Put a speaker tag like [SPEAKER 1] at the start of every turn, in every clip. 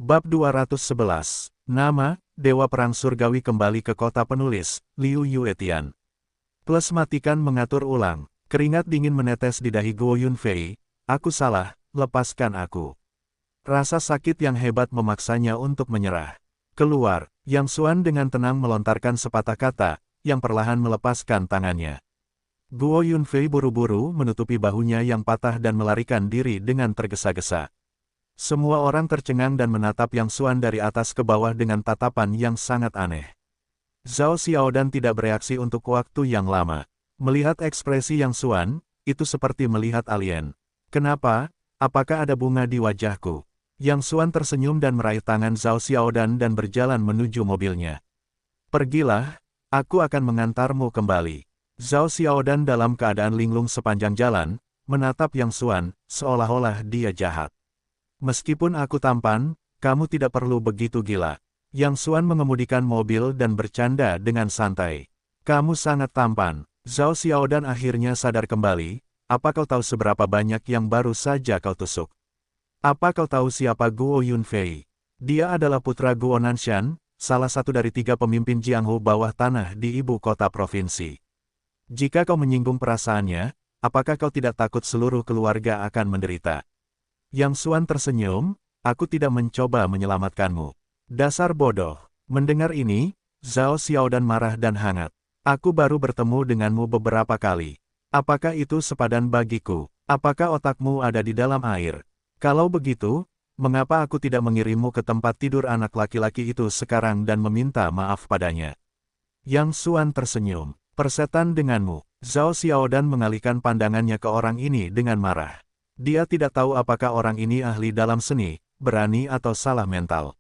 [SPEAKER 1] Bab 211. Nama, Dewa Perang Surgawi kembali ke kota penulis, Liu Yuetian. Plus matikan mengatur ulang, keringat dingin menetes di dahi Guo Yunfei. Aku salah, lepaskan aku. Rasa sakit yang hebat memaksanya untuk menyerah. Keluar, Yang Xuan dengan tenang melontarkan sepatah kata, yang perlahan melepaskan tangannya. Guo Yunfei buru-buru menutupi bahunya yang patah dan melarikan diri dengan tergesa-gesa. Semua orang tercengang dan menatap Yang Xuan dari atas ke bawah dengan tatapan yang sangat aneh. Zhao Xiaodan tidak bereaksi untuk waktu yang lama. Melihat ekspresi Yang Xuan, itu seperti melihat alien. Kenapa? Apakah ada bunga di wajahku? Yang Xuan tersenyum dan meraih tangan Zhao Xiaodan dan berjalan menuju mobilnya. Pergilah, aku akan mengantarmu kembali. Zhao Xiaodan dalam keadaan linglung sepanjang jalan, menatap Yang Xuan, seolah-olah dia jahat. Meskipun aku tampan, kamu tidak perlu begitu gila. Yang Xuan mengemudikan mobil dan bercanda dengan santai. Kamu sangat tampan. Zhao Xiaodan akhirnya sadar kembali. Apa kau tahu seberapa banyak yang baru saja kau tusuk? Apa kau tahu siapa Guo Yunfei? Dia adalah putra Guo Nanshan, salah satu dari 3 pemimpin Jianghu bawah tanah di ibu kota provinsi. Jika kau menyinggung perasaannya, apakah kau tidak takut seluruh keluarga akan menderita? Yang Xuan tersenyum, aku tidak mencoba menyelamatkanmu. Dasar bodoh. Mendengar ini, Zhao Xiaodan marah dan hangat. Aku baru bertemu denganmu beberapa kali. Apakah itu sepadan bagiku? Apakah otakmu ada di dalam air? Kalau begitu, mengapa aku tidak mengirimmu ke tempat tidur anak laki-laki itu sekarang dan meminta maaf padanya? Yang Xuan tersenyum. Persetan denganmu. Zhao Xiaodan mengalihkan pandangannya ke orang ini dengan marah. Dia tidak tahu apakah orang ini ahli dalam seni, berani atau salah mental.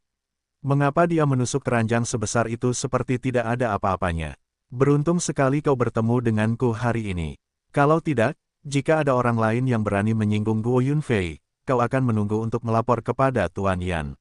[SPEAKER 1] Mengapa dia menusuk keranjang sebesar itu seperti tidak ada apa-apanya? Beruntung sekali kau bertemu denganku hari ini. Kalau tidak, jika ada orang lain yang berani menyinggung Guo Yunfei, kau akan menunggu untuk melapor kepada Tuan Yan.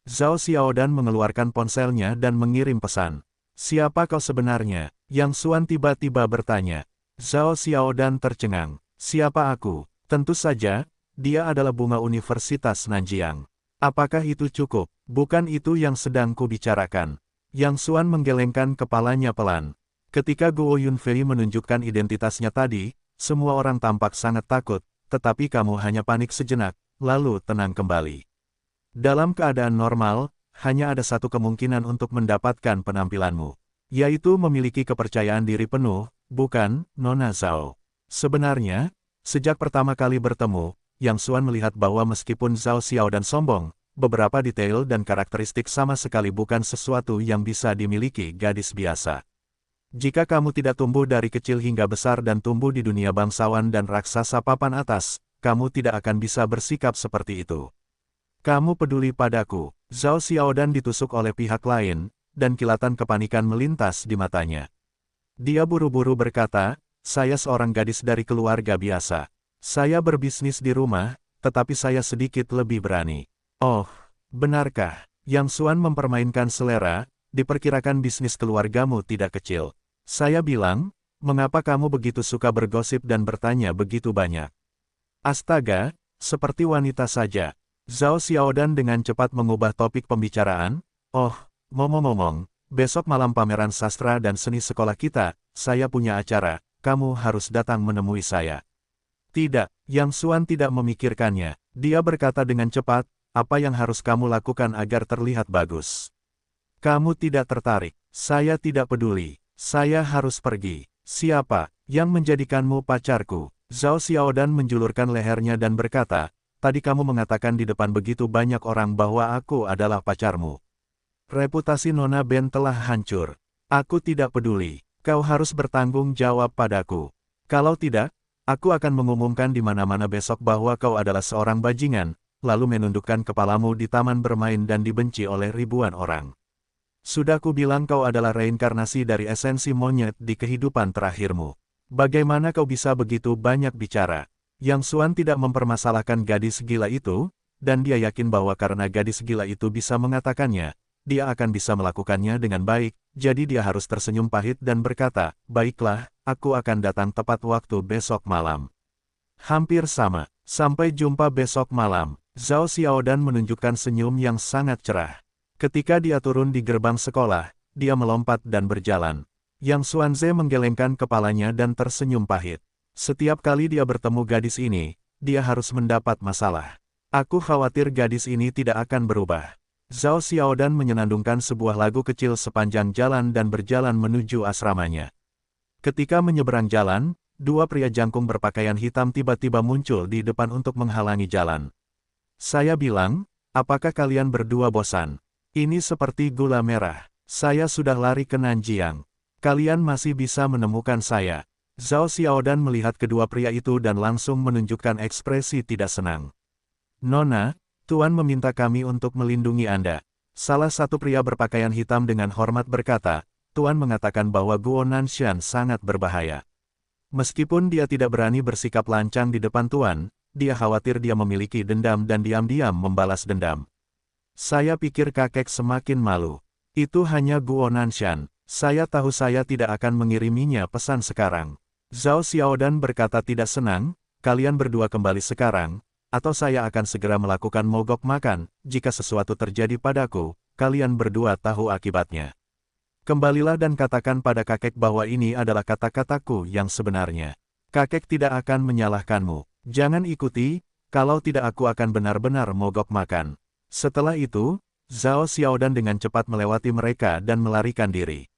[SPEAKER 1] Zhao Xiaodan mengeluarkan ponselnya dan mengirim pesan. Siapa kau sebenarnya? Yang Xuan tiba-tiba bertanya. Zhao Xiaodan tercengang. Siapa aku? Tentu saja, dia adalah bunga Universitas Nanjiang. Apakah itu cukup? Bukan itu yang sedang kubicarakan. Yang Xuan menggelengkan kepalanya pelan. Ketika Guo Yunfei menunjukkan identitasnya tadi, semua orang tampak sangat takut, tetapi kamu hanya panik sejenak, lalu tenang kembali. Dalam keadaan normal, hanya ada satu kemungkinan untuk mendapatkan penampilanmu, yaitu memiliki kepercayaan diri penuh, bukan, Nona Zhao. Sebenarnya, sejak pertama kali bertemu, Yang Xuan melihat bahwa meskipun Zhao Xiaodan sombong, beberapa detail dan karakteristik sama sekali bukan sesuatu yang bisa dimiliki gadis biasa. Jika kamu tidak tumbuh dari kecil hingga besar dan tumbuh di dunia bangsawan dan raksasa papan atas, kamu tidak akan bisa bersikap seperti itu. Kamu peduli padaku. Zhao Xiaodan ditusuk oleh pihak lain, dan kilatan kepanikan melintas di matanya. Dia buru-buru berkata, saya seorang gadis dari keluarga biasa. Saya berbisnis di rumah, tetapi saya sedikit lebih berani. Oh, benarkah? Yang Xuan mempermainkan selera, diperkirakan bisnis keluargamu tidak kecil. Saya bilang, mengapa kamu begitu suka bergosip dan bertanya begitu banyak? Astaga, seperti wanita saja. Zhao Xiaodan dengan cepat mengubah topik pembicaraan. Oh, ngomong-ngomong, besok malam pameran sastra dan seni sekolah kita, saya punya acara. Kamu harus datang menemui saya. Tidak, Yang Xuan tidak memikirkannya. Dia berkata dengan cepat, apa yang harus kamu lakukan agar terlihat bagus? Kamu tidak tertarik. Saya tidak peduli. Saya harus pergi. Siapa yang menjadikanmu pacarku? Zhao Xiaodan menjulurkan lehernya dan berkata, tadi kamu mengatakan di depan begitu banyak orang bahwa aku adalah pacarmu. Reputasi Nona Ben telah hancur. Aku tidak peduli. Kau harus bertanggung jawab padaku. Kalau tidak, aku akan mengumumkan di mana-mana besok bahwa kau adalah seorang bajingan, lalu menundukkan kepalamu di taman bermain dan dibenci oleh ribuan orang. Sudah kubilang kau adalah reinkarnasi dari esensi monyet di kehidupan terakhirmu. Bagaimana kau bisa begitu banyak bicara? Yang Xuan tidak mempermasalahkan gadis gila itu, dan dia yakin bahwa karena gadis gila itu bisa mengatakannya, dia akan bisa melakukannya dengan baik, jadi dia harus tersenyum pahit dan berkata, baiklah, aku akan datang tepat waktu besok malam. Hampir sama. Sampai jumpa besok malam. Zhao Xiaodan menunjukkan senyum yang sangat cerah. Ketika dia turun di gerbang sekolah, dia melompat dan berjalan. Yang Xuanze menggelengkan kepalanya dan tersenyum pahit. Setiap kali dia bertemu gadis ini, dia harus mendapat masalah. Aku khawatir gadis ini tidak akan berubah. Zhao Xiaodan menyenandungkan sebuah lagu kecil sepanjang jalan dan berjalan menuju asramanya. Ketika menyeberang jalan, dua pria jangkung berpakaian hitam tiba-tiba muncul di depan untuk menghalangi jalan. Saya bilang, apakah kalian berdua bosan? Ini seperti gula merah. Saya sudah lari ke Nanjiang. Kalian masih bisa menemukan saya. Zhao Xiaodan melihat kedua pria itu dan langsung menunjukkan ekspresi tidak senang. Nona, Tuan meminta kami untuk melindungi Anda. Salah satu pria berpakaian hitam dengan hormat berkata, Tuan mengatakan bahwa Guo Nanshan sangat berbahaya. Meskipun dia tidak berani bersikap lancang di depan Tuan, dia khawatir dia memiliki dendam dan diam-diam membalas dendam. Saya pikir kakek semakin malu. Itu hanya Guo Nanshan. Saya tahu saya tidak akan mengiriminya pesan sekarang. Zhao Xiaodan berkata tidak senang, kalian berdua kembali sekarang, atau saya akan segera melakukan mogok makan, jika sesuatu terjadi padaku, kalian berdua tahu akibatnya. Kembalilah dan katakan pada kakek bahwa ini adalah kata-kataku yang sebenarnya. Kakek tidak akan menyalahkanmu. Jangan ikuti, kalau tidak aku akan benar-benar mogok makan. Setelah itu, Zhao Xiaodan dengan cepat melewati mereka dan melarikan diri.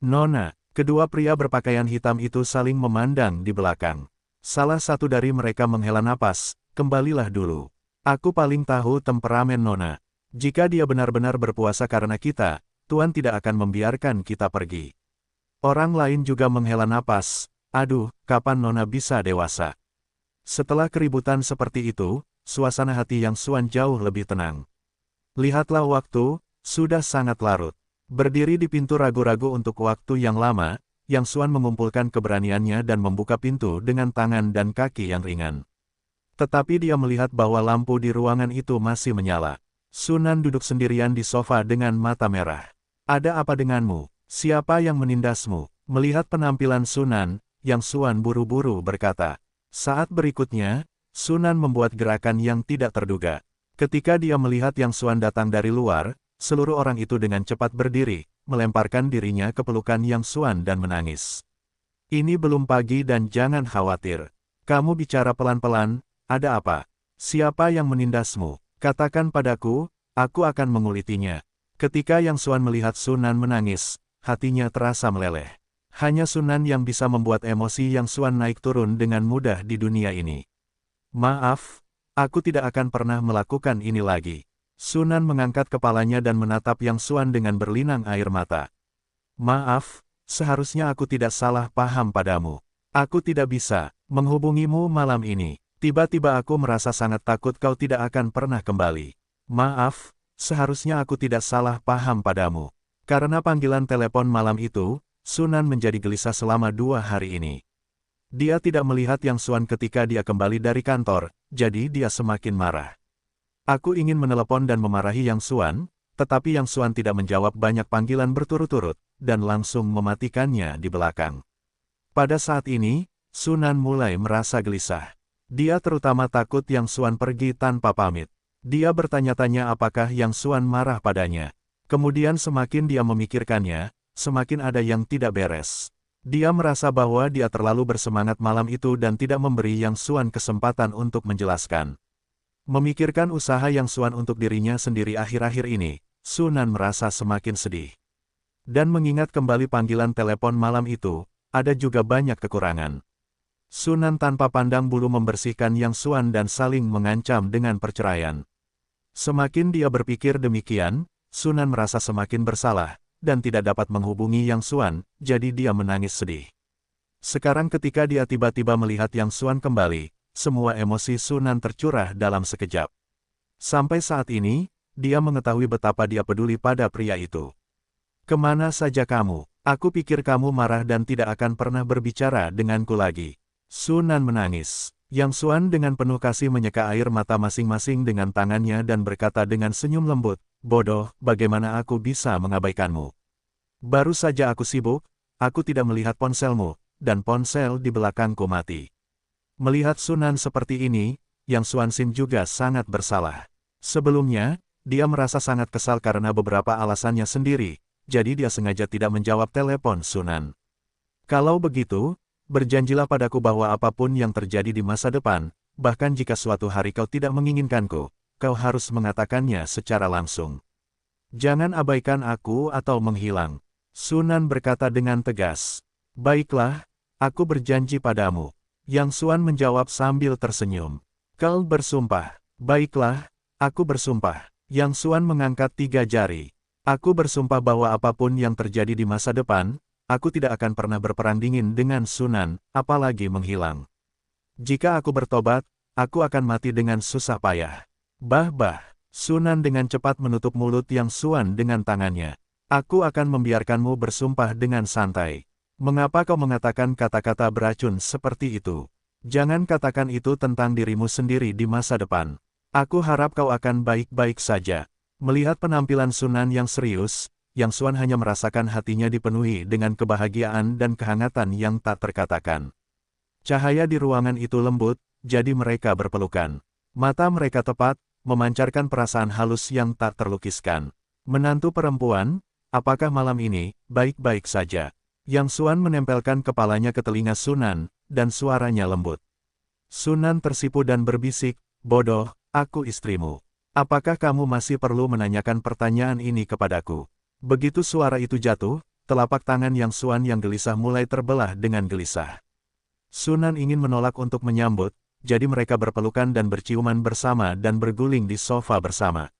[SPEAKER 1] Nona, kedua pria berpakaian hitam itu saling memandang di belakang. Salah satu dari mereka menghela napas, kembalilah dulu. Aku paling tahu temperamen Nona. Jika dia benar-benar berpuasa karena kita, Tuan tidak akan membiarkan kita pergi. Orang lain juga menghela napas, aduh, kapan Nona bisa dewasa? Setelah keributan seperti itu, suasana hati Yang Xuan jauh lebih tenang. Lihatlah waktu, sudah sangat larut. Berdiri di pintu ragu-ragu untuk waktu yang lama, Yang Xuan mengumpulkan keberaniannya dan membuka pintu dengan tangan dan kaki yang ringan. Tetapi dia melihat bahwa lampu di ruangan itu masih menyala. Sunan duduk sendirian di sofa dengan mata merah. Ada apa denganmu? Siapa yang menindasmu? Melihat penampilan Sunan, Yang Xuan buru-buru berkata. Saat berikutnya, Sunan membuat gerakan yang tidak terduga. Ketika dia melihat Yang Xuan datang dari luar, seluruh orang itu dengan cepat berdiri, melemparkan dirinya ke pelukan Yang Xuan dan menangis. Ini belum pagi dan jangan khawatir. Kamu bicara pelan-pelan, ada apa? Siapa yang menindasmu? Katakan padaku, aku akan mengulitinya. Ketika Yang Xuan melihat Sunan menangis, hatinya terasa meleleh. Hanya Sunan yang bisa membuat emosi Yang Xuan naik turun dengan mudah di dunia ini. Maaf, aku tidak akan pernah melakukan ini lagi. Sunan mengangkat kepalanya dan menatap Yang Xuan dengan berlinang air mata. Maaf, seharusnya aku tidak salah paham padamu. Aku tidak bisa menghubungimu malam ini. Tiba-tiba aku merasa sangat takut kau tidak akan pernah kembali. Maaf, seharusnya aku tidak salah paham padamu. Karena panggilan telepon malam itu, Sunan menjadi gelisah selama 2 hari ini. Dia tidak melihat Yang Xuan ketika dia kembali dari kantor, jadi dia semakin marah. Aku ingin menelepon dan memarahi Yang Xuan, tetapi Yang Xuan tidak menjawab banyak panggilan berturut-turut, dan langsung mematikannya di belakang. Pada saat ini, Sunan mulai merasa gelisah. Dia terutama takut Yang Xuan pergi tanpa pamit. Dia bertanya-tanya apakah Yang Xuan marah padanya. Kemudian semakin dia memikirkannya, semakin ada yang tidak beres. Dia merasa bahwa dia terlalu bersemangat malam itu dan tidak memberi Yang Xuan kesempatan untuk menjelaskan. Memikirkan usaha Yang Xuan untuk dirinya sendiri akhir-akhir ini, Sunan merasa semakin sedih. Dan mengingat kembali panggilan telepon malam itu, ada juga banyak kekurangan. Sunan tanpa pandang bulu membersihkan Yang Xuan dan saling mengancam dengan perceraian. Semakin dia berpikir demikian, Sunan merasa semakin bersalah, dan tidak dapat menghubungi Yang Xuan, jadi dia menangis sedih. Sekarang ketika dia tiba-tiba melihat Yang Xuan kembali, semua emosi Sunan tercurah dalam sekejap. Sampai saat ini, dia mengetahui betapa dia peduli pada pria itu. Kemana saja kamu? Aku pikir kamu marah dan tidak akan pernah berbicara denganku lagi. Sunan menangis. Yang Xuan dengan penuh kasih menyeka air mata masing-masing dengan tangannya dan berkata dengan senyum lembut, bodoh, bagaimana aku bisa mengabaikanmu? Baru saja aku sibuk, aku tidak melihat ponselmu, dan ponsel di belakangku mati. Melihat Sunan seperti ini, Yang Xuanxin juga sangat bersalah. Sebelumnya, dia merasa sangat kesal karena beberapa alasannya sendiri, jadi dia sengaja tidak menjawab telepon Sunan. Kalau begitu, berjanjilah padaku bahwa apapun yang terjadi di masa depan, bahkan jika suatu hari kau tidak menginginkanku, kau harus mengatakannya secara langsung. Jangan abaikan aku atau menghilang. Sunan berkata dengan tegas. Baiklah, aku berjanji padamu. Yang Xuan menjawab sambil tersenyum. Kau bersumpah. Baiklah, aku bersumpah. Yang Xuan mengangkat 3 jari. Aku bersumpah bahwa apapun yang terjadi di masa depan, aku tidak akan pernah berperang dingin dengan Sunan, apalagi menghilang. Jika aku bertobat, aku akan mati dengan susah payah. Bah-bah, Sunan dengan cepat menutup mulut Yang Xuan dengan tangannya. Aku akan membiarkanmu bersumpah dengan santai. Mengapa kau mengatakan kata-kata beracun seperti itu? Jangan katakan itu tentang dirimu sendiri di masa depan. Aku harap kau akan baik-baik saja. Melihat penampilan Sunan yang serius, Yang Xuan hanya merasakan hatinya dipenuhi dengan kebahagiaan dan kehangatan yang tak terkatakan. Cahaya di ruangan itu lembut, jadi mereka berpelukan. Mata mereka tepat, memancarkan perasaan halus yang tak terlukiskan. Menantu perempuan, apakah malam ini baik-baik saja? Yang Xuan menempelkan kepalanya ke telinga Sunan, dan suaranya lembut. Sunan tersipu dan berbisik, bodoh, aku istrimu. Apakah kamu masih perlu menanyakan pertanyaan ini kepadaku? Begitu suara itu jatuh, telapak tangan Yang Xuan yang gelisah mulai terbelah dengan gelisah. Sunan ingin menolak untuk menyambut, jadi mereka berpelukan dan berciuman bersama dan berguling di sofa bersama.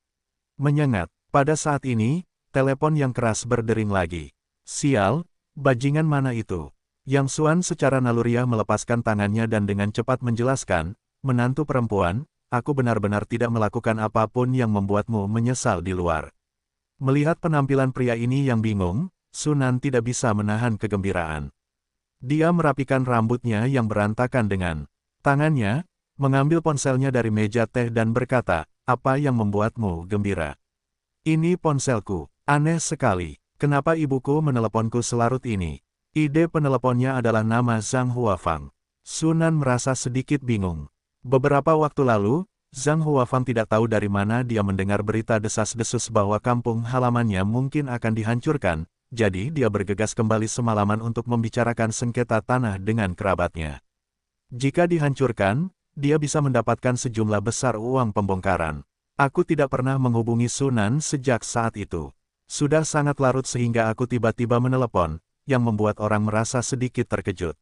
[SPEAKER 1] Menyengat, pada saat ini, telepon yang keras berdering lagi. Sial, bajingan mana itu? Yang Xuan secara naluriah melepaskan tangannya dan dengan cepat menjelaskan, menantu perempuan, aku benar-benar tidak melakukan apapun yang membuatmu menyesal di luar. Melihat penampilan pria ini yang bingung, Sunan tidak bisa menahan kegembiraan. Dia merapikan rambutnya yang berantakan dengan tangannya, mengambil ponselnya dari meja teh dan berkata, apa yang membuatmu gembira? Ini ponselku, aneh sekali, kenapa ibuku meneleponku selarut ini? Ide peneleponnya adalah nama Zhang Huafang. Sunan merasa sedikit bingung. Beberapa waktu lalu, Zhang Huafang tidak tahu dari mana dia mendengar berita desas-desus bahwa kampung halamannya mungkin akan dihancurkan, jadi dia bergegas kembali semalaman untuk membicarakan sengketa tanah dengan kerabatnya. Jika dihancurkan, dia bisa mendapatkan sejumlah besar uang pembongkaran. Aku tidak pernah menghubungi Sunan sejak saat itu. Sudah sangat larut sehingga aku tiba-tiba menelepon, yang membuat orang merasa sedikit terkejut.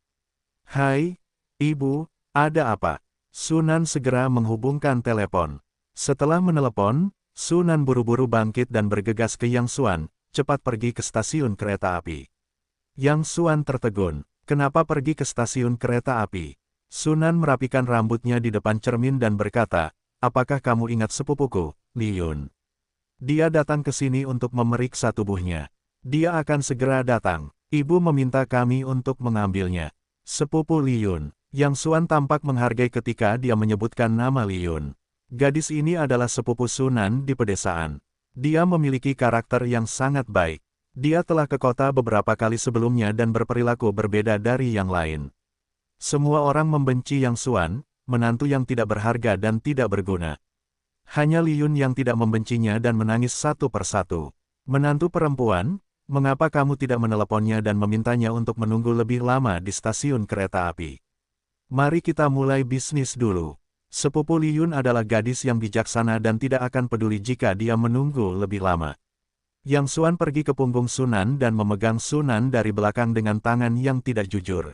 [SPEAKER 1] Hai, Ibu, ada apa? Sunan segera menghubungkan telepon. Setelah menelepon, Sunan buru-buru bangkit dan bergegas ke Yang Xuan, cepat pergi ke stasiun kereta api. Yang Xuan tertegun, kenapa pergi ke stasiun kereta api? Sunan merapikan rambutnya di depan cermin dan berkata, apakah kamu ingat sepupuku, Li Yun? Dia datang ke sini untuk memeriksa tubuhnya. Dia akan segera datang. Ibu meminta kami untuk mengambilnya. Sepupu Li Yun. Yang Xuan tampak menghargai ketika dia menyebutkan nama Li Yun. Gadis ini adalah sepupu Sunan di pedesaan. Dia memiliki karakter yang sangat baik. Dia telah ke kota beberapa kali sebelumnya dan berperilaku berbeda dari yang lain. Semua orang membenci Yang Xuan, menantu yang tidak berharga dan tidak berguna. Hanya Li Yun yang tidak membencinya dan menangis satu persatu. Menantu perempuan, mengapa kamu tidak meneleponnya dan memintanya untuk menunggu lebih lama di stasiun kereta api? Mari kita mulai bisnis dulu. Sepupu Li Yun adalah gadis yang bijaksana dan tidak akan peduli jika dia menunggu lebih lama. Yang Xuan pergi ke punggung Sunan dan memegang Sunan dari belakang dengan tangan yang tidak jujur.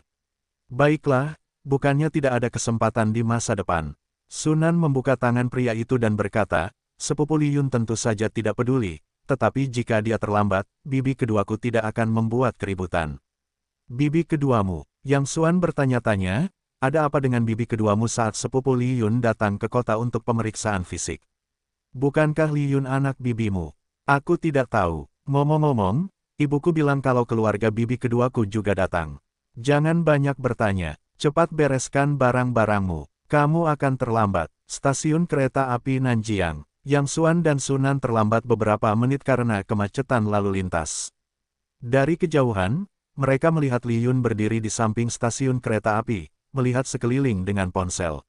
[SPEAKER 1] Baiklah, bukannya tidak ada kesempatan di masa depan. Sunan membuka tangan pria itu dan berkata, sepupu Li Yun tentu saja tidak peduli, tetapi jika dia terlambat, bibi keduaku tidak akan membuat keributan. Bibi keduamu? Yang Xuan bertanya-tanya, ada apa dengan bibi keduamu saat sepupu Li Yun datang ke kota untuk pemeriksaan fisik? Bukankah Li Yun anak bibimu? Aku tidak tahu. Ngomong-ngomong, ibuku bilang kalau keluarga bibi keduaku juga datang. Jangan banyak bertanya, cepat bereskan barang-barangmu. Kamu akan terlambat. Stasiun kereta api Nanjiang. Yang Xuan dan Sunan terlambat beberapa menit karena kemacetan lalu lintas. Dari kejauhan, mereka melihat Li Yun berdiri di samping stasiun kereta api, melihat sekeliling dengan ponsel.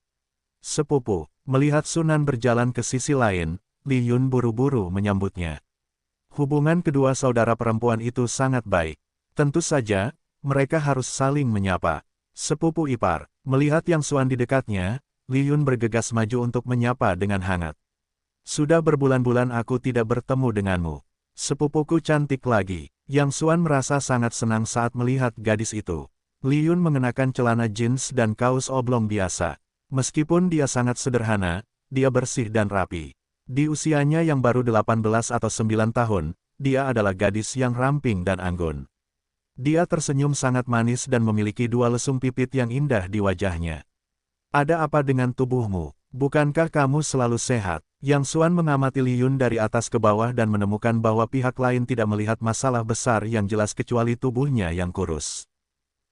[SPEAKER 1] Sepupu, Melihat Sunan berjalan ke sisi lain, Li Yun buru-buru menyambutnya. Hubungan kedua saudara perempuan itu sangat baik. Tentu saja, mereka harus saling menyapa. Sepupu ipar, melihat Yang Xuan di dekatnya, Li Yun bergegas maju untuk menyapa dengan hangat. Sudah berbulan-bulan aku tidak bertemu denganmu. Sepupuku cantik lagi. Yang Xuan merasa sangat senang saat melihat gadis itu. Li Yun mengenakan celana jeans dan kaos oblong biasa. Meskipun dia sangat sederhana, dia bersih dan rapi. Di usianya yang baru 18 atau 9 tahun, dia adalah gadis yang ramping dan anggun. Dia tersenyum sangat manis dan memiliki dua lesung pipit yang indah di wajahnya. Ada apa dengan tubuhmu? Bukankah kamu selalu sehat? Yang Xuan mengamati Li Yun dari atas ke bawah dan menemukan bahwa pihak lain tidak melihat masalah besar yang jelas kecuali tubuhnya yang kurus.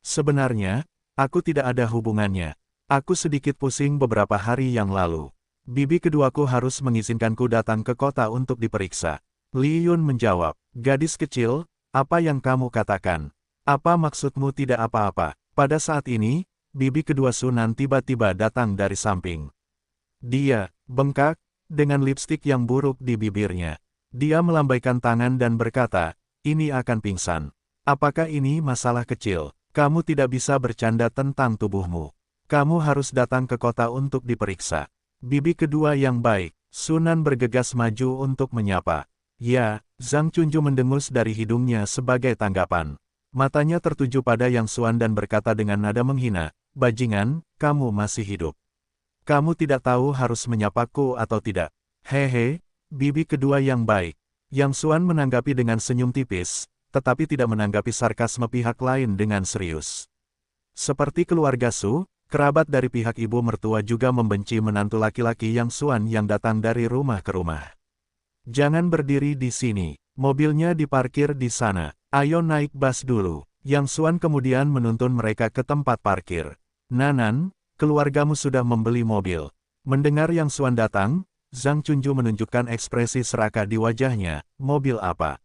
[SPEAKER 1] Sebenarnya, aku tidak ada hubungannya. Aku sedikit pusing beberapa hari yang lalu. Bibi keduaku harus mengizinkanku datang ke kota untuk diperiksa. Li Yun menjawab, gadis kecil, apa yang kamu katakan? Apa maksudmu tidak apa-apa? Pada saat ini, bibi kedua Sunan tiba-tiba datang dari samping. Dia bengkak, dengan lipstik yang buruk di bibirnya. Dia melambaikan tangan dan berkata, ini akan pingsan. Apakah ini masalah kecil? Kamu tidak bisa bercanda tentang tubuhmu. Kamu harus datang ke kota untuk diperiksa. Bibi kedua yang baik, Sunan bergegas maju untuk menyapa. Ya, Zhang Chunju mendengus dari hidungnya sebagai tanggapan. Matanya tertuju pada Yang Xuan dan berkata dengan nada menghina, bajingan, kamu masih hidup. Kamu tidak tahu harus menyapaku atau tidak. Hehe, bibi kedua yang baik. Yang Xuan menanggapi dengan senyum tipis, tetapi tidak menanggapi sarkasme pihak lain dengan serius. Seperti keluarga Su, kerabat dari pihak ibu mertua juga membenci menantu laki-laki Yang Xuan yang datang dari rumah ke rumah. Jangan berdiri di sini, mobilnya diparkir di sana, ayo naik bus dulu. Yang Xuan kemudian menuntun mereka ke tempat parkir. Nanan, keluargamu sudah membeli mobil. Mendengar Yang Xuan datang, Zhang Chunju menunjukkan ekspresi serakah di wajahnya, mobil apa?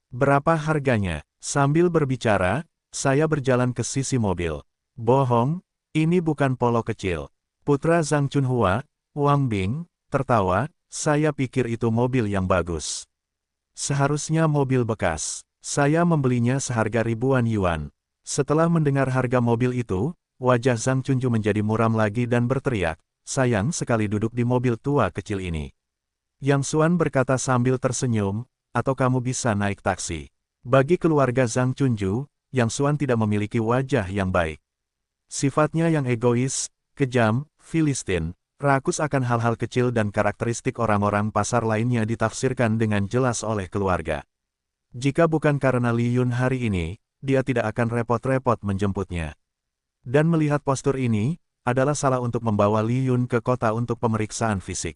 [SPEAKER 1] Berapa harganya? Sambil berbicara, saya berjalan ke sisi mobil. Bohong, ini bukan polo kecil. Putra Zhang Chunhua, Wang Bing, tertawa, saya pikir itu mobil yang bagus. Seharusnya mobil bekas. Saya membelinya seharga ribuan yuan. Setelah mendengar harga mobil itu, wajah Zhang Chunju menjadi muram lagi dan berteriak, sayang sekali duduk di mobil tua kecil ini. Yang Xuan berkata sambil tersenyum, atau kamu bisa naik taksi. Bagi keluarga Zhang Chunju, Yang Xuan tidak memiliki wajah yang baik. Sifatnya yang egois, kejam, Filistin, rakus akan hal-hal kecil dan karakteristik orang-orang pasar lainnya ditafsirkan dengan jelas oleh keluarga. Jika bukan karena Li Yun hari ini, dia tidak akan repot-repot menjemputnya. Dan melihat postur ini, adalah salah untuk membawa Li Yun ke kota untuk pemeriksaan fisik.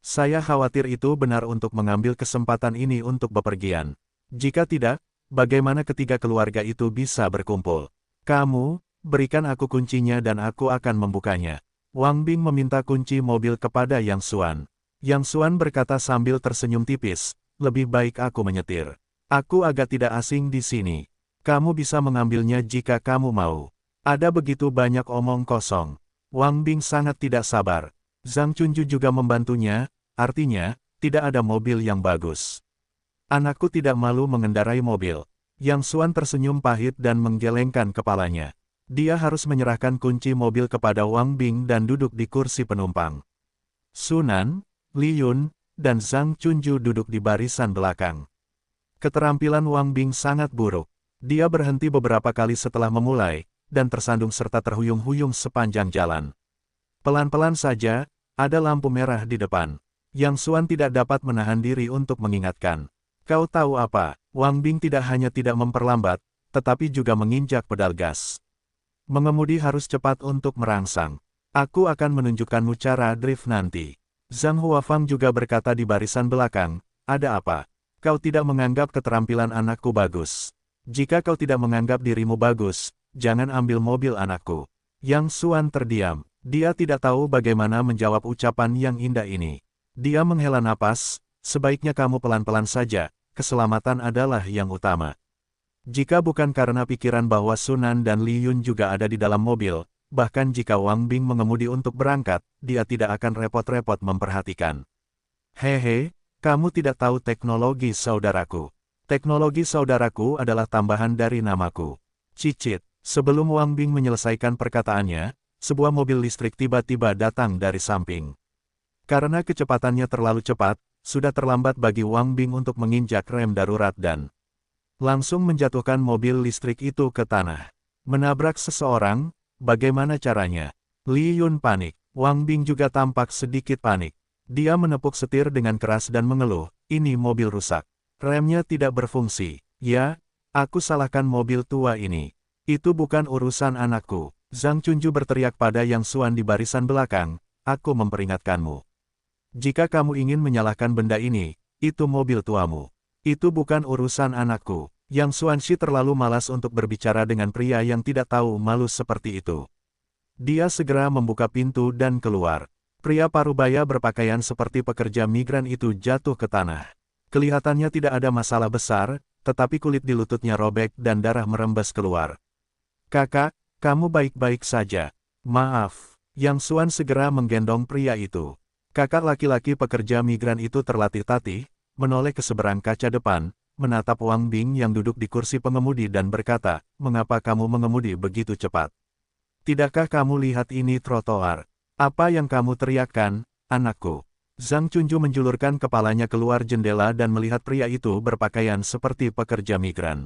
[SPEAKER 1] Saya khawatir itu benar untuk mengambil kesempatan ini untuk bepergian. Jika tidak, bagaimana ketiga keluarga itu bisa berkumpul? Kamu, berikan aku kuncinya dan aku akan membukanya. Wang Bing meminta kunci mobil kepada Yang Xuan. Yang Xuan berkata sambil tersenyum tipis, lebih baik aku menyetir. Aku agak tidak asing di sini. Kamu bisa mengambilnya jika kamu mau. Ada begitu banyak omong kosong. Wang Bing sangat tidak sabar. Zhang Chunju juga membantunya, artinya, tidak ada mobil yang bagus. Anakku tidak malu mengendarai mobil. Yang Xuan tersenyum pahit dan menggelengkan kepalanya. Dia harus menyerahkan kunci mobil kepada Wang Bing dan duduk di kursi penumpang. Sunan, Li Yun, dan Zhang Chunju duduk di barisan belakang. Keterampilan Wang Bing sangat buruk. Dia berhenti beberapa kali setelah memulai, dan tersandung serta terhuyung-huyung sepanjang jalan. Pelan-pelan saja, ada lampu merah di depan. Yang Xuan tidak dapat menahan diri untuk mengingatkan. Kau tahu apa? Wang Bing tidak hanya tidak memperlambat, tetapi juga menginjak pedal gas. Mengemudi harus cepat untuk merangsang. Aku akan menunjukkanmu cara drift nanti. Zhang Huafang juga berkata di barisan belakang, ada apa? Kau tidak menganggap keterampilan anakku bagus. Jika kau tidak menganggap dirimu bagus, jangan ambil mobil anakku. Yang Xuan terdiam. Dia tidak tahu bagaimana menjawab ucapan yang indah ini. Dia menghela napas, sebaiknya kamu pelan-pelan saja, keselamatan adalah yang utama. Jika bukan karena pikiran bahwa Sunan dan Li Yun juga ada di dalam mobil, bahkan jika Wang Bing mengemudi untuk berangkat, dia tidak akan repot-repot memperhatikan. Hehe, kamu tidak tahu teknologi saudaraku. Teknologi saudaraku adalah tambahan dari namaku. Cicit, sebelum Wang Bing menyelesaikan perkataannya, sebuah mobil listrik tiba-tiba datang dari samping. Karena kecepatannya terlalu cepat, sudah terlambat bagi Wang Bing untuk menginjak rem darurat dan langsung menjatuhkan mobil listrik itu ke tanah. Menabrak seseorang, bagaimana caranya? Li Yun panik. Wang Bing juga tampak sedikit panik. Dia menepuk setir dengan keras dan mengeluh, ini mobil rusak. Remnya tidak berfungsi. Ya, aku salahkan mobil tua ini. Itu bukan urusan anakku. Zhang Chunju berteriak pada Yang Xuan di barisan belakang, aku memperingatkanmu. Jika kamu ingin menyalahkan benda ini, itu mobil tuamu. Itu bukan urusan anakku. Yang Xuanxi terlalu malas untuk berbicara dengan pria yang tidak tahu malu seperti itu. Dia segera membuka pintu dan keluar. Pria parubaya berpakaian seperti pekerja migran itu jatuh ke tanah. Kelihatannya tidak ada masalah besar, tetapi kulit di lututnya robek dan darah merembes keluar. Kakak, kamu baik-baik saja. Maaf. Yang Xuan segera menggendong pria itu. Kakak laki-laki pekerja migran itu terlatih-tatih, menoleh ke seberang kaca depan, menatap Wang Bing yang duduk di kursi pengemudi dan berkata, mengapa kamu mengemudi begitu cepat? Tidakkah kamu lihat ini trotoar? Apa yang kamu teriakkan, anakku? Zhang Chunju menjulurkan kepalanya keluar jendela dan melihat pria itu berpakaian seperti pekerja migran.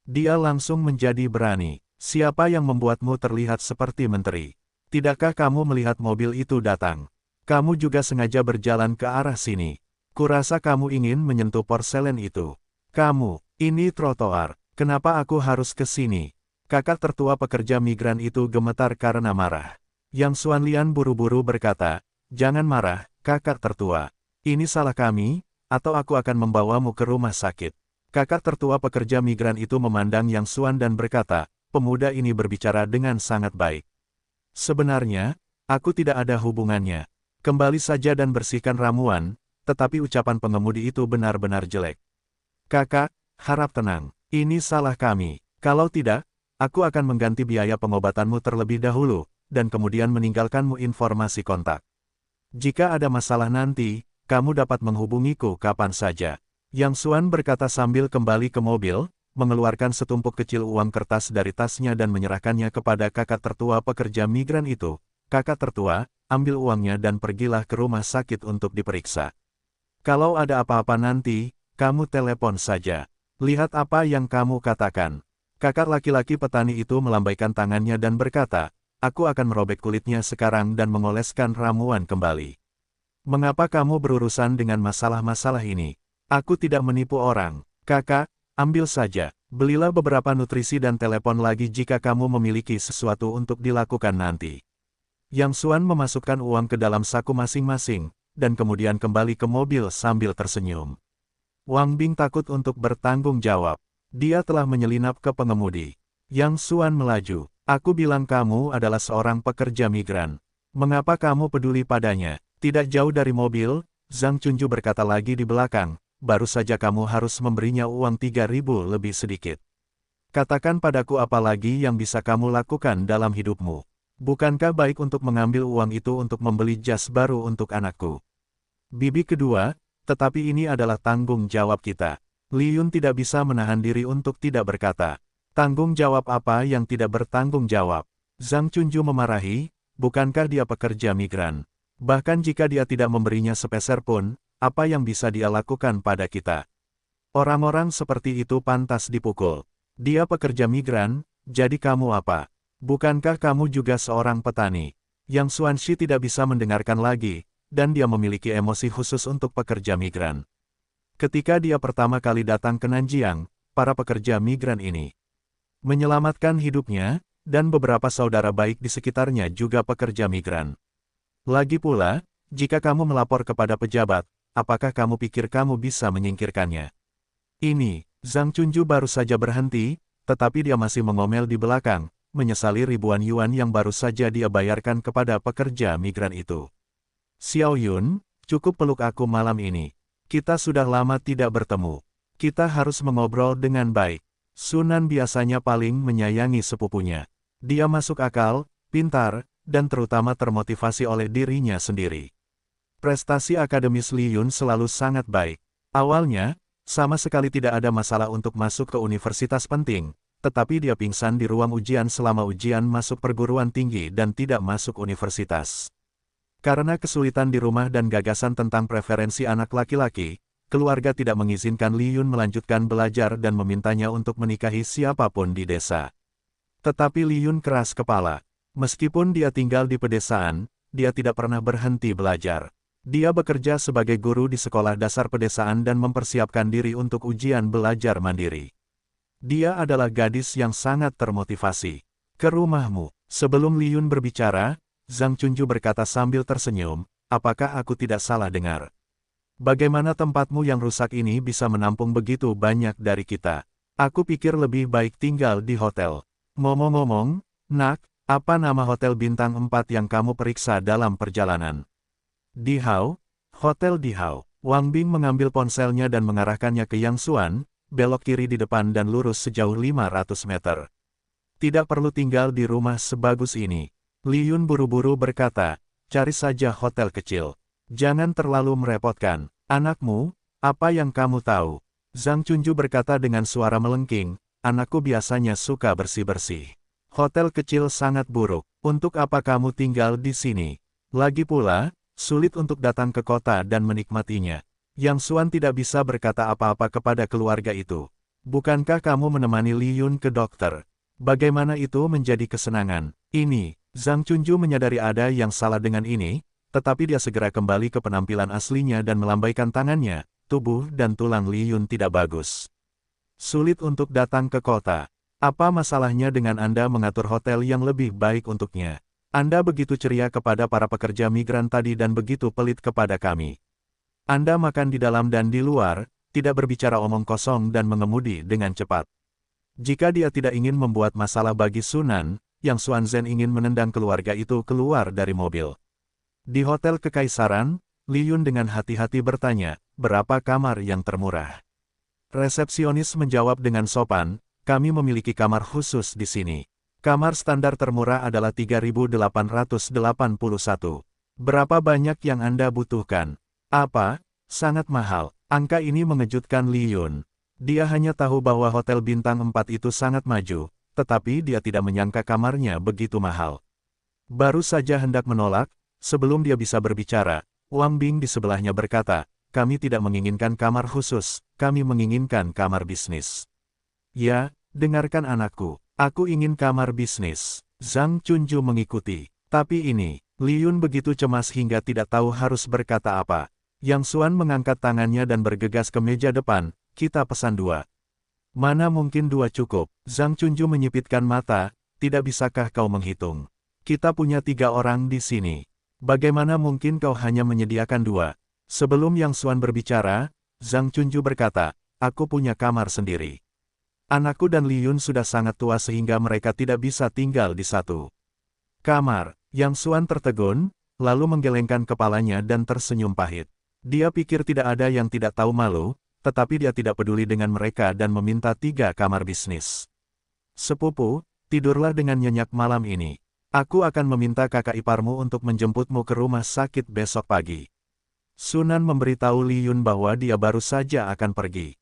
[SPEAKER 1] Dia langsung menjadi berani. Siapa yang membuatmu terlihat seperti menteri? Tidakkah kamu melihat mobil itu datang? Kamu juga sengaja berjalan ke arah sini. Kurasa kamu ingin menyentuh porselen itu. Kamu, ini trotoar. Kenapa aku harus ke sini? Kakak tertua pekerja migran itu gemetar karena marah. Yang Xuan Lian buru-buru berkata, jangan marah, kakak tertua. Ini salah kami, atau aku akan membawamu ke rumah sakit. Kakak tertua pekerja migran itu memandang Yang Xuan dan berkata, pemuda ini berbicara dengan sangat baik. Sebenarnya, aku tidak ada hubungannya. Kembali saja dan bersihkan ramuan, tetapi ucapan pengemudi itu benar-benar jelek. Kakak, harap tenang. Ini salah kami. Kalau tidak, aku akan mengganti biaya pengobatanmu terlebih dahulu, dan kemudian meninggalkanmu informasi kontak. Jika ada masalah nanti, kamu dapat menghubungiku kapan saja. Yang Xuan berkata sambil kembali ke mobil, mengeluarkan setumpuk kecil uang kertas dari tasnya dan menyerahkannya kepada kakak tertua pekerja migran itu. Kakak tertua, ambil uangnya dan pergilah ke rumah sakit untuk diperiksa. Kalau ada apa-apa nanti, kamu telepon saja. Lihat apa yang kamu katakan. Kakak laki-laki petani itu melambaikan tangannya dan berkata, aku akan merobek kulitnya sekarang dan mengoleskan ramuan kembali. Mengapa kamu berurusan dengan masalah-masalah ini? Aku tidak menipu orang. Kakak, ambil saja. Belilah beberapa nutrisi dan telepon lagi jika kamu memiliki sesuatu untuk dilakukan nanti. Yang Xuan memasukkan uang ke dalam saku masing-masing, dan kemudian kembali ke mobil sambil tersenyum. Wang Bing takut untuk bertanggung jawab. Dia telah menyelinap ke pengemudi. Yang Xuan melaju. Aku bilang kamu adalah seorang pekerja migran. Mengapa kamu peduli padanya? Tidak jauh dari mobil, Zhang Chunju berkata lagi di belakang, baru saja kamu harus memberinya uang 3.000 lebih sedikit. Katakan padaku apa lagi yang bisa kamu lakukan dalam hidupmu. Bukankah baik untuk mengambil uang itu untuk membeli jas baru untuk anakku? Bibi kedua, tetapi ini adalah tanggung jawab kita. Li Yun tidak bisa menahan diri untuk tidak berkata. Tanggung jawab apa yang tidak bertanggung jawab? Zhang Chunju memarahi, bukankah dia pekerja migran? Bahkan jika dia tidak memberinya sepeser pun, apa yang bisa dia lakukan pada kita? Orang-orang seperti itu pantas dipukul. Dia pekerja migran, jadi kamu apa? Bukankah kamu juga seorang petani? Yang Xuanxi tidak bisa mendengarkan lagi, dan dia memiliki emosi khusus untuk pekerja migran. Ketika dia pertama kali datang ke Nanjiang, para pekerja migran ini menyelamatkan hidupnya, dan beberapa saudara baik di sekitarnya juga pekerja migran. Lagi pula, jika kamu melapor kepada pejabat, apakah kamu pikir kamu bisa menyingkirkannya? Ini, Zhang Chunju baru saja berhenti, tetapi dia masih mengomel di belakang, menyesali ribuan yuan yang baru saja dia bayarkan kepada pekerja migran itu. Xiao Yun, cukup peluk aku malam ini. Kita sudah lama tidak bertemu. Kita harus mengobrol dengan baik. Sunan biasanya paling menyayangi sepupunya. Dia masuk akal, pintar, dan terutama termotivasi oleh dirinya sendiri. Prestasi akademis Li Yun selalu sangat baik. Awalnya, sama sekali tidak ada masalah untuk masuk ke universitas penting, tetapi dia pingsan di ruang ujian selama ujian masuk perguruan tinggi dan tidak masuk universitas. Karena kesulitan di rumah dan gagasan tentang preferensi anak laki-laki, keluarga tidak mengizinkan Li Yun melanjutkan belajar dan memintanya untuk menikahi siapapun di desa. Tetapi Li Yun keras kepala. Meskipun dia tinggal di pedesaan, dia tidak pernah berhenti belajar. Dia bekerja sebagai guru di sekolah dasar pedesaan dan mempersiapkan diri untuk ujian belajar mandiri. Dia adalah gadis yang sangat termotivasi. Ke rumahmu. Sebelum Li Yun berbicara, Zhang Chunju berkata sambil tersenyum, apakah aku tidak salah dengar? Bagaimana tempatmu yang rusak ini bisa menampung begitu banyak dari kita? Aku pikir lebih baik tinggal di hotel. Ngomong-ngomong, nak, apa nama hotel bintang 4 yang kamu periksa dalam perjalanan? Dihao, Hotel Dihao. Wang Bing mengambil ponselnya dan mengarahkannya ke Yang Xuan, belok kiri di depan dan lurus sejauh 500 meter. Tidak perlu tinggal di rumah sebagus ini. Li Yun buru-buru berkata, cari saja hotel kecil. Jangan terlalu merepotkan. Anakmu, apa yang kamu tahu? Zhang Chunju berkata dengan suara melengking, anakku biasanya suka bersih-bersih. Hotel kecil sangat buruk. Untuk apa kamu tinggal di sini? Lagi pula, sulit untuk datang ke kota dan menikmatinya. Yang Xuan tidak bisa berkata apa-apa kepada keluarga itu. Bukankah kamu menemani Li Yun ke dokter? Bagaimana itu menjadi kesenangan? Ini, Zhang Chunju menyadari ada yang salah dengan ini, tetapi dia segera kembali ke penampilan aslinya dan melambaikan tangannya. Tubuh dan tulang Li Yun tidak bagus. Sulit untuk datang ke kota. Apa masalahnya dengan Anda mengatur hotel yang lebih baik untuknya? Anda begitu ceria kepada para pekerja migran tadi dan begitu pelit kepada kami. Anda makan di dalam dan di luar, tidak berbicara omong kosong dan mengemudi dengan cepat. Jika dia tidak ingin membuat masalah bagi Sunan, Yang Xuanzhen ingin menendang keluarga itu keluar dari mobil. Di Hotel Kekaisaran, Li Yun dengan hati-hati bertanya, berapa kamar yang termurah? Resepsionis menjawab dengan sopan, kami memiliki kamar khusus di sini. Kamar standar termurah adalah 3.881. Berapa banyak yang Anda butuhkan? Apa? Sangat mahal. Angka ini mengejutkan Li Yun. Dia hanya tahu bahwa hotel bintang 4 itu sangat maju, tetapi dia tidak menyangka kamarnya begitu mahal. Baru saja hendak menolak, sebelum dia bisa berbicara, Wang Bing di sebelahnya berkata, kami tidak menginginkan kamar khusus, kami menginginkan kamar bisnis. Ya, dengarkan anakku. Aku ingin kamar bisnis. Zhang Chunju mengikuti. Tapi ini, Li Yun begitu cemas hingga tidak tahu harus berkata apa. Yang Xuan mengangkat tangannya dan bergegas ke meja depan, kita pesan 2. Mana mungkin 2 cukup? Zhang Chunju menyipitkan mata, tidak bisakah kau menghitung? Kita punya 3 orang di sini. Bagaimana mungkin kau hanya menyediakan 2? Sebelum Yang Xuan berbicara, Zhang Chunju berkata, aku punya kamar sendiri. Anakku dan Li Yun sudah sangat tua sehingga mereka tidak bisa tinggal di satu kamar. Yang Xuan tertegun, lalu menggelengkan kepalanya dan tersenyum pahit. Dia pikir tidak ada yang tidak tahu malu, tetapi dia tidak peduli dengan mereka dan meminta 3 kamar bisnis. Sepupu, tidurlah dengan nyenyak malam ini. Aku akan meminta kakak iparmu untuk menjemputmu ke rumah sakit besok pagi. Sunan memberitahu Li Yun bahwa dia baru saja akan pergi.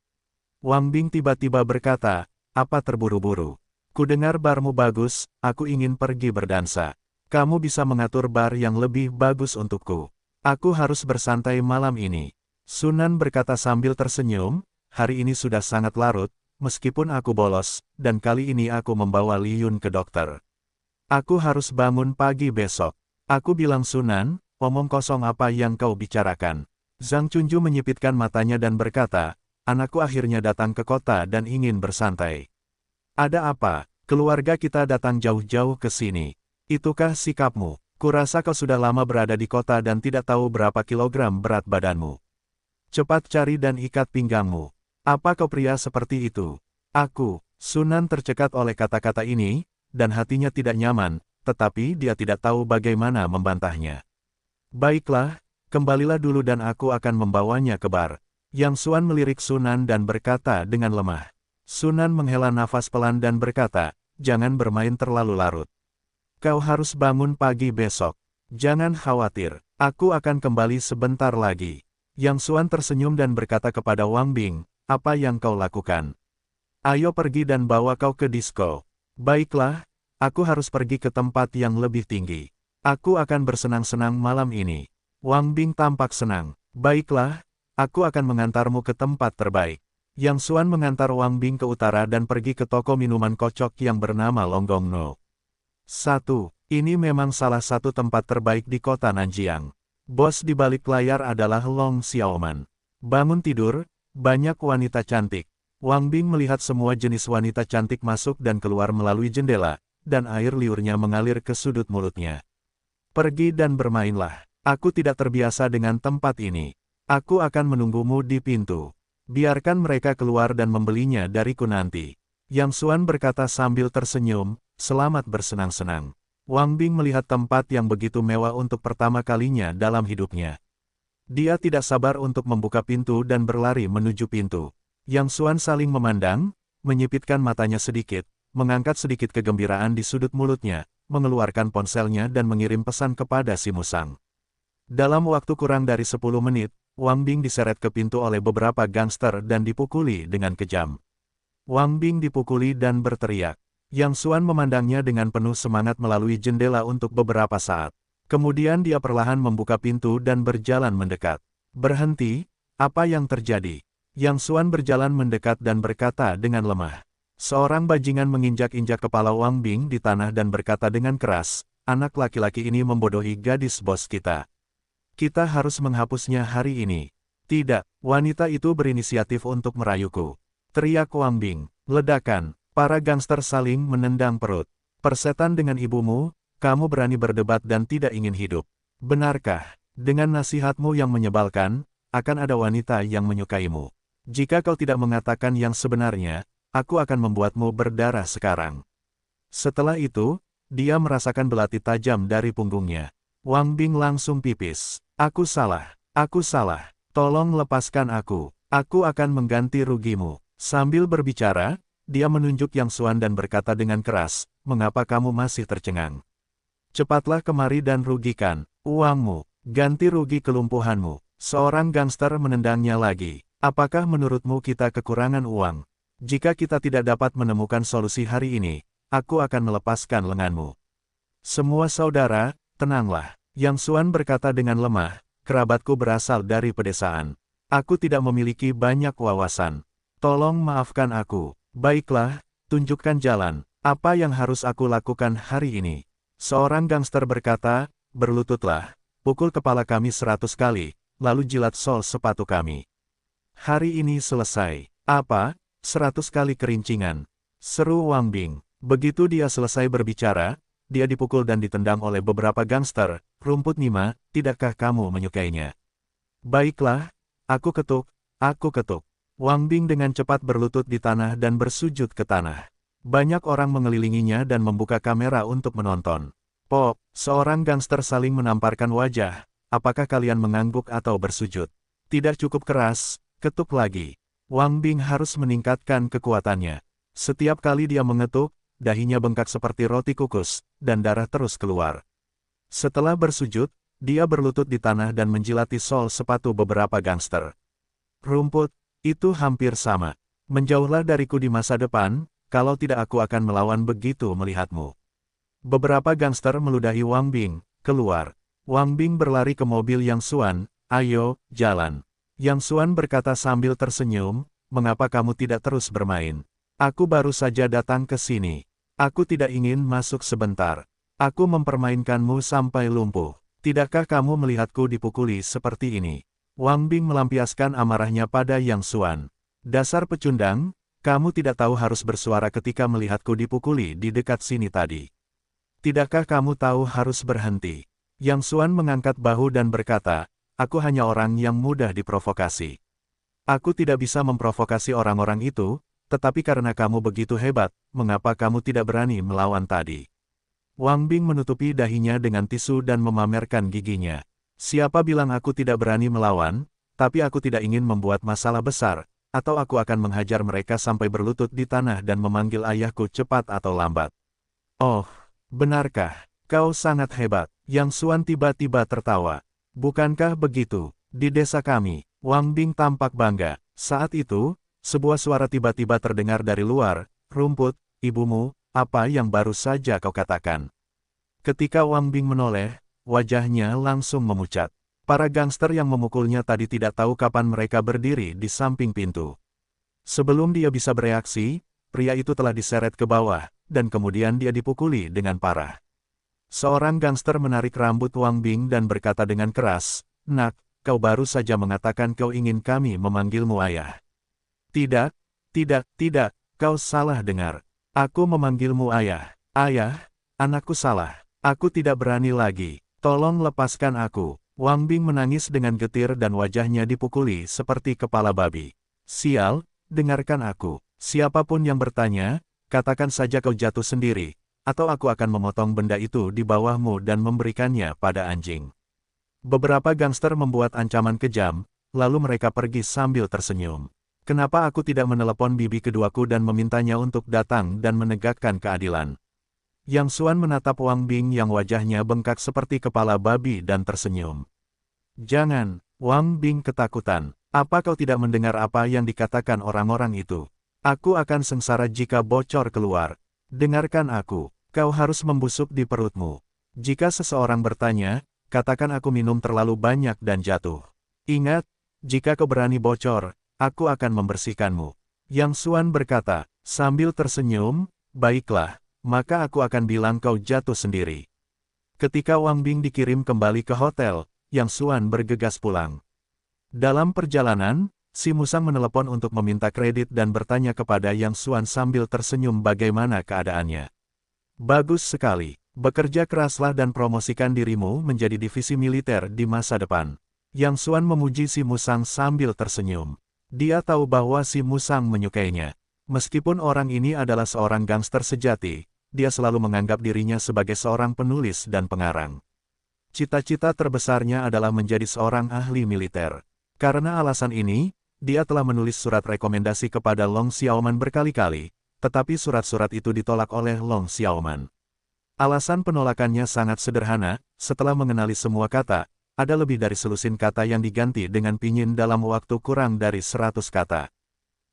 [SPEAKER 1] Wang Bing tiba-tiba berkata, apa terburu-buru? Kudengar barmu bagus, aku ingin pergi berdansa. Kamu bisa mengatur bar yang lebih bagus untukku. Aku harus bersantai malam ini. Sunan berkata sambil tersenyum, hari ini sudah sangat larut, meskipun aku bolos, dan kali ini aku membawa Li Yun ke dokter. Aku harus bangun pagi besok. Aku bilang Sunan, omong kosong apa yang kau bicarakan? Zhang Chunju menyipitkan matanya dan berkata, anakku akhirnya datang ke kota dan ingin bersantai. Ada apa? Keluarga kita datang jauh-jauh ke sini. Itukah sikapmu? Kurasa kau sudah lama berada di kota dan tidak tahu berapa kilogram berat badanmu. Cepat cari dan ikat pinggangmu. Apa kau pria seperti itu? Aku, Sunan tercekat oleh kata-kata ini, dan hatinya tidak nyaman, tetapi dia tidak tahu bagaimana membantahnya. Baiklah, kembalilah dulu dan aku akan membawanya ke bar. Yang Xuan melirik Sunan dan berkata dengan lemah. Sunan menghela nafas pelan dan berkata, jangan bermain terlalu larut. Kau harus bangun pagi besok. Jangan khawatir, aku akan kembali sebentar lagi. Yang Xuan tersenyum dan berkata kepada Wang Bing, apa yang kau lakukan? Ayo pergi dan bawa kau ke disko. Baiklah, aku harus pergi ke tempat yang lebih tinggi. Aku akan bersenang-senang malam ini. Wang Bing tampak senang. Baiklah, aku akan mengantarmu ke tempat terbaik. Yang Xuan mengantar Wang Bing ke utara dan pergi ke toko minuman kocok yang bernama Longgong No. 1. Ini memang salah satu tempat terbaik di kota Nanjiang. Bos di balik layar adalah Long Xiaoman. Bangun tidur, banyak wanita cantik. Wang Bing melihat semua jenis wanita cantik masuk dan keluar melalui jendela, dan air liurnya mengalir ke sudut mulutnya. Pergi dan bermainlah. Aku tidak terbiasa dengan tempat ini. Aku akan menunggumu di pintu. Biarkan mereka keluar dan membelinya dariku nanti. Yang Xuan berkata sambil tersenyum, selamat bersenang-senang. Wang Bing melihat tempat yang begitu mewah untuk pertama kalinya dalam hidupnya. Dia tidak sabar untuk membuka pintu dan berlari menuju pintu. Yang Xuan saling memandang, menyipitkan matanya sedikit, mengangkat sedikit kegembiraan di sudut mulutnya, mengeluarkan ponselnya dan mengirim pesan kepada si musang. Dalam waktu kurang dari 10 menit, Wang Bing diseret ke pintu oleh beberapa gangster dan dipukuli dengan kejam. Wang Bing dipukuli dan berteriak. Yang Xuan memandangnya dengan penuh semangat melalui jendela untuk beberapa saat. Kemudian dia perlahan membuka pintu dan berjalan mendekat. Berhenti, apa yang terjadi? Yang Xuan berjalan mendekat dan berkata dengan lemah. Seorang bajingan menginjak-injak kepala Wang Bing di tanah dan berkata dengan keras, anak laki-laki ini membodohi gadis bos kita. Kita harus menghapusnya hari ini. Tidak, wanita itu berinisiatif untuk merayuku. Teriak Wang Bing. Ledakan, para gangster saling menendang perut. Persetan dengan ibumu, kamu berani berdebat dan tidak ingin hidup. Benarkah, dengan nasihatmu yang menyebalkan, akan ada wanita yang menyukaimu? Jika kau tidak mengatakan yang sebenarnya, aku akan membuatmu berdarah sekarang. Setelah itu, dia merasakan belati tajam dari punggungnya. Wang Bing langsung pipis. Aku salah, tolong lepaskan aku akan mengganti rugimu. Sambil berbicara, dia menunjuk Yang Xuan dan berkata dengan keras, mengapa kamu masih tercengang? Cepatlah kemari dan rugikan uangmu, ganti rugi kelumpuhanmu. Seorang gangster menendangnya lagi. Apakah menurutmu kita kekurangan uang? Jika kita tidak dapat menemukan solusi hari ini, aku akan melepaskan lenganmu. Semua saudara, tenanglah. Yang Xuan berkata dengan lemah, kerabatku berasal dari pedesaan. Aku tidak memiliki banyak wawasan. Tolong maafkan aku. Baiklah, tunjukkan jalan. Apa yang harus aku lakukan hari ini? Seorang gangster berkata, berlututlah, pukul kepala kami 100 kali, lalu jilat sol sepatu kami. Hari ini selesai. Apa? 100 kali kerincingan. Seru Wang Bing. Begitu dia selesai berbicara, dia dipukul dan ditendang oleh beberapa gangster. Rumput Nima, tidakkah kamu menyukainya? Baiklah, aku ketuk. Wang Bing dengan cepat berlutut di tanah dan bersujud ke tanah. Banyak orang mengelilinginya dan membuka kamera untuk menonton. Pop, seorang gangster saling menamparkan wajah. Apakah kalian mengangguk atau bersujud? Tidak cukup keras. Ketuk lagi. Wang Bing harus meningkatkan kekuatannya. Setiap kali dia mengetuk, dahinya bengkak seperti roti kukus, dan darah terus keluar. Setelah bersujud, dia berlutut di tanah dan menjilati sol sepatu beberapa gangster. Rumput, itu hampir sama. Menjauhlah dariku di masa depan, kalau tidak aku akan melawan begitu melihatmu. Beberapa gangster meludahi Wang Bing, keluar. Wang Bing berlari ke mobil Yang Xuan, ayo, jalan. Yang Xuan berkata sambil tersenyum, mengapa kamu tidak terus bermain? Aku baru saja datang ke sini. Aku tidak ingin masuk sebentar. Aku mempermainkanmu sampai lumpuh. Tidakkah kamu melihatku dipukuli seperti ini? Wang Bing melampiaskan amarahnya pada Yang Xuan. Dasar pecundang, kamu tidak tahu harus bersuara ketika melihatku dipukuli di dekat sini tadi. Tidakkah kamu tahu harus berhenti? Yang Xuan mengangkat bahu dan berkata, aku hanya orang yang mudah diprovokasi. Aku tidak bisa memprovokasi orang-orang itu, tetapi karena kamu begitu hebat, mengapa kamu tidak berani melawan tadi? Wang Bing menutupi dahinya dengan tisu dan memamerkan giginya. Siapa bilang aku tidak berani melawan, tapi aku tidak ingin membuat masalah besar, atau aku akan menghajar mereka sampai berlutut di tanah dan memanggil ayahku cepat atau lambat. Oh, benarkah? Kau sangat hebat. Yang Xuan tiba-tiba tertawa. Bukankah begitu? Di desa kami, Wang Bing tampak bangga. Saat itu, sebuah suara tiba-tiba terdengar dari luar. Rumput, ibumu, apa yang baru saja kau katakan? Ketika Wang Bing menoleh, wajahnya langsung memucat. Para gangster yang memukulnya tadi tidak tahu kapan mereka berdiri di samping pintu. Sebelum dia bisa bereaksi, pria itu telah diseret ke bawah, dan kemudian dia dipukuli dengan parah. Seorang gangster menarik rambut Wang Bing dan berkata dengan keras, "Nak, kau baru saja mengatakan kau ingin kami memanggilmu ayah." "Tidak, tidak, kau salah dengar. Aku memanggilmu ayah." "Ayah, anakku salah. Aku tidak berani lagi. Tolong lepaskan aku." Wang Bing menangis dengan getir dan wajahnya dipukuli seperti kepala babi. "Sial, dengarkan aku. Siapapun yang bertanya, katakan saja kau jatuh sendiri. Atau aku akan memotong benda itu di bawahmu dan memberikannya pada anjing." Beberapa gangster membuat ancaman kejam, lalu mereka pergi sambil tersenyum. "Kenapa aku tidak menelepon bibi keduaku dan memintanya untuk datang dan menegakkan keadilan?" Yang Xuan menatap Wang Bing yang wajahnya bengkak seperti kepala babi dan tersenyum. "Jangan." Wang Bing ketakutan. "Apa kau tidak mendengar apa yang dikatakan orang-orang itu? Aku akan sengsara jika bocor keluar. Dengarkan aku. Kau harus membusuk di perutmu. Jika seseorang bertanya, katakan aku minum terlalu banyak dan jatuh. Ingat, jika kau berani bocor, aku akan membersihkanmu." Yang Xuan berkata, sambil tersenyum, "Baiklah, maka aku akan bilang kau jatuh sendiri." Ketika Wang Bing dikirim kembali ke hotel, Yang Xuan bergegas pulang. Dalam perjalanan, si Musang menelepon untuk meminta kredit dan bertanya kepada Yang Xuan sambil tersenyum bagaimana keadaannya. "Bagus sekali. Bekerja keraslah dan promosikan dirimu menjadi divisi militer di masa depan." Yang Xuan memuji si Musang sambil tersenyum. Dia tahu bahwa si Musang menyukainya. Meskipun orang ini adalah seorang gangster sejati, dia selalu menganggap dirinya sebagai seorang penulis dan pengarang. Cita-cita terbesarnya adalah menjadi seorang ahli militer. Karena alasan ini, dia telah menulis surat rekomendasi kepada Long Xiaoman berkali-kali, tetapi surat-surat itu ditolak oleh Long Xiaoman. Alasan penolakannya sangat sederhana, setelah mengenali semua kata, ada lebih dari selusin kata yang diganti dengan pinyin dalam waktu kurang dari 100 kata.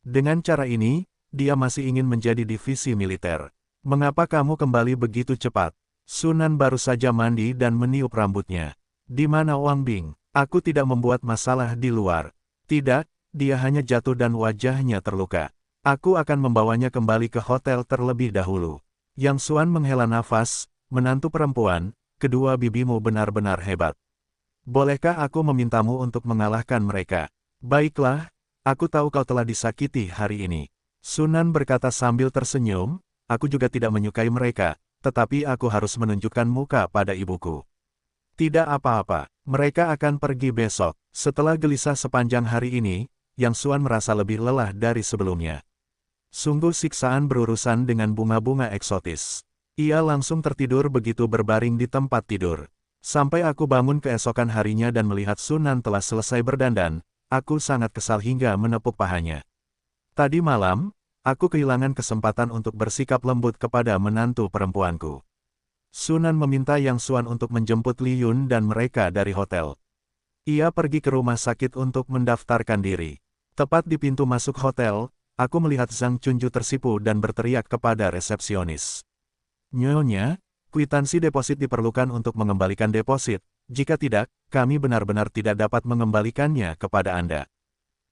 [SPEAKER 1] Dengan cara ini, dia masih ingin menjadi divisi militer. "Mengapa kamu kembali begitu cepat?" Sunan baru saja mandi dan meniup rambutnya. "Di mana Wang Bing? Aku tidak membuat masalah di luar." "Tidak, dia hanya jatuh dan wajahnya terluka. Aku akan membawanya kembali ke hotel terlebih dahulu." Yang Xuan menghela nafas, "Menantu perempuan, kedua bibimu benar-benar hebat. Bolehkah aku memintamu untuk mengalahkan mereka?" "Baiklah, aku tahu kau telah disakiti hari ini." Sunan berkata sambil tersenyum, "Aku juga tidak menyukai mereka, tetapi aku harus menunjukkan muka pada ibuku." "Tidak apa-apa, mereka akan pergi besok." Setelah gelisah sepanjang hari ini, Yang Xuan merasa lebih lelah dari sebelumnya. Sungguh siksaan berurusan dengan bunga-bunga eksotis. Ia langsung tertidur begitu berbaring di tempat tidur. Sampai aku bangun keesokan harinya dan melihat Sunan telah selesai berdandan, aku sangat kesal hingga menepuk pahanya. Tadi malam, aku kehilangan kesempatan untuk bersikap lembut kepada menantu perempuanku. Sunan meminta Yang Xuan untuk menjemput Li Yun dan mereka dari hotel. Ia pergi ke rumah sakit untuk mendaftarkan diri. Tepat di pintu masuk hotel, aku melihat Zhang Chunju tersipu dan berteriak kepada resepsionis. "Nyonya, kwitansi deposit diperlukan untuk mengembalikan deposit. Jika tidak, kami benar-benar tidak dapat mengembalikannya kepada Anda."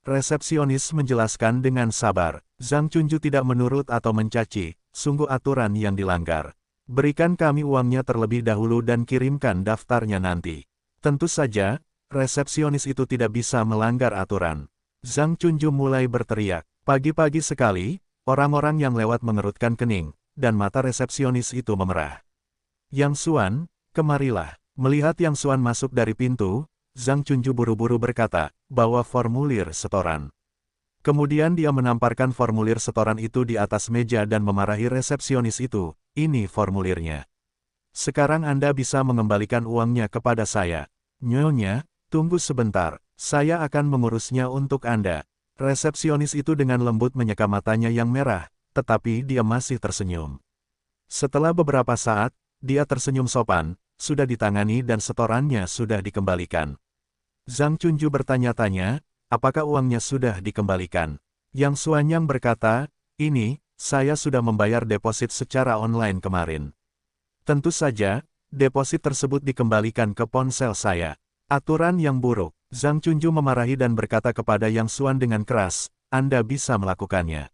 [SPEAKER 1] Resepsionis menjelaskan dengan sabar. Zhang Chunju tidak menurut atau mencaci, sungguh aturan yang dilanggar. "Berikan kami uangnya terlebih dahulu dan kirimkan daftarnya nanti." Tentu saja, resepsionis itu tidak bisa melanggar aturan. Zhang Chunju mulai berteriak. Pagi-pagi sekali, orang-orang yang lewat mengerutkan kening, dan mata resepsionis itu memerah. "Yang Xuan, kemarilah." Melihat Yang Xuan masuk dari pintu, Zhang Chunju buru-buru berkata, "Bawa formulir setoran." Kemudian dia menamparkan formulir setoran itu di atas meja dan memarahi resepsionis itu, "Ini formulirnya. Sekarang Anda bisa mengembalikan uangnya kepada saya." "Nyonya, tunggu sebentar, saya akan mengurusnya untuk Anda." Resepsionis itu dengan lembut menyeka matanya yang merah, tetapi dia masih tersenyum. Setelah beberapa saat, Dia tersenyum sopan, sudah ditangani dan setorannya sudah dikembalikan. Zhang Chunju bertanya-tanya, apakah uangnya sudah dikembalikan? Yang Xuanyang berkata, ini, saya sudah membayar deposit secara online kemarin. Tentu saja, deposit tersebut dikembalikan ke ponsel saya. Aturan yang buruk. Zhang Chunju memarahi dan berkata kepada Yang Xuan dengan keras, Anda bisa melakukannya.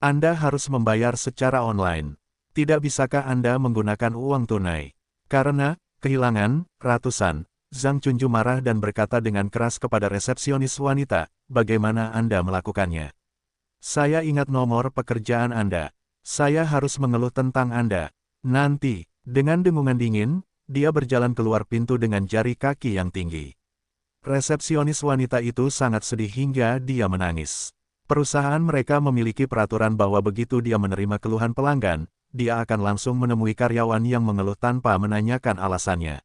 [SPEAKER 1] Anda harus membayar secara online. Tidak bisakah Anda menggunakan uang tunai? Karena kehilangan ratusan. Zhang Chunju marah dan berkata dengan keras kepada resepsionis wanita, bagaimana Anda melakukannya? Saya ingat nomor pekerjaan Anda. Saya harus mengeluh tentang Anda. Nanti, dengan dengungan dingin, dia berjalan keluar pintu dengan jari kaki yang tinggi. Resepsionis wanita itu sangat sedih hingga dia menangis. Perusahaan mereka memiliki peraturan bahwa begitu dia menerima keluhan pelanggan, dia akan langsung menemui karyawan yang mengeluh tanpa menanyakan alasannya.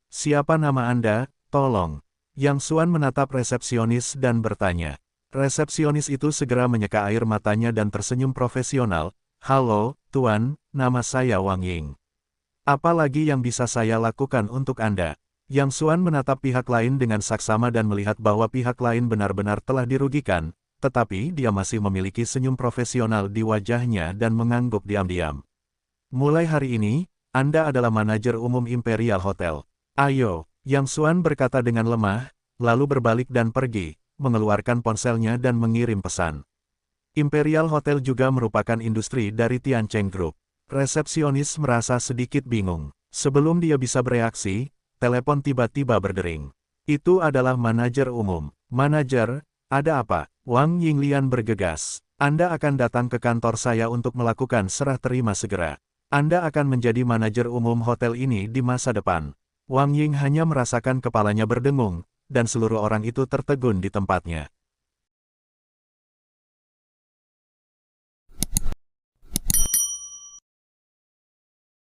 [SPEAKER 1] Siapa nama Anda? Tolong. Yang Xuan menatap resepsionis dan bertanya. Resepsionis itu segera menyeka air matanya dan tersenyum profesional. Halo, Tuan, nama saya Wang Ying. Apa lagi yang bisa saya lakukan untuk Anda? Yang Xuan menatap pihak lain dengan saksama dan melihat bahwa pihak lain benar-benar telah dirugikan, tetapi dia masih memiliki senyum profesional di wajahnya dan mengangguk diam-diam. Mulai hari ini, Anda adalah manajer umum Imperial Hotel. Ayo, Yang Xuan berkata dengan lemah, lalu berbalik dan pergi, mengeluarkan ponselnya dan mengirim pesan. Imperial Hotel juga merupakan industri dari Tiancheng Group. Resepsionis merasa sedikit bingung. Sebelum dia bisa bereaksi, telepon tiba-tiba berdering. Itu adalah manajer umum. Manajer, ada apa? Wang Yinglian bergegas. Anda akan datang ke kantor saya untuk melakukan serah terima segera. Anda akan menjadi manajer umum hotel ini di masa depan. Wang Ying hanya merasakan kepalanya berdengung, dan seluruh orang itu tertegun di tempatnya.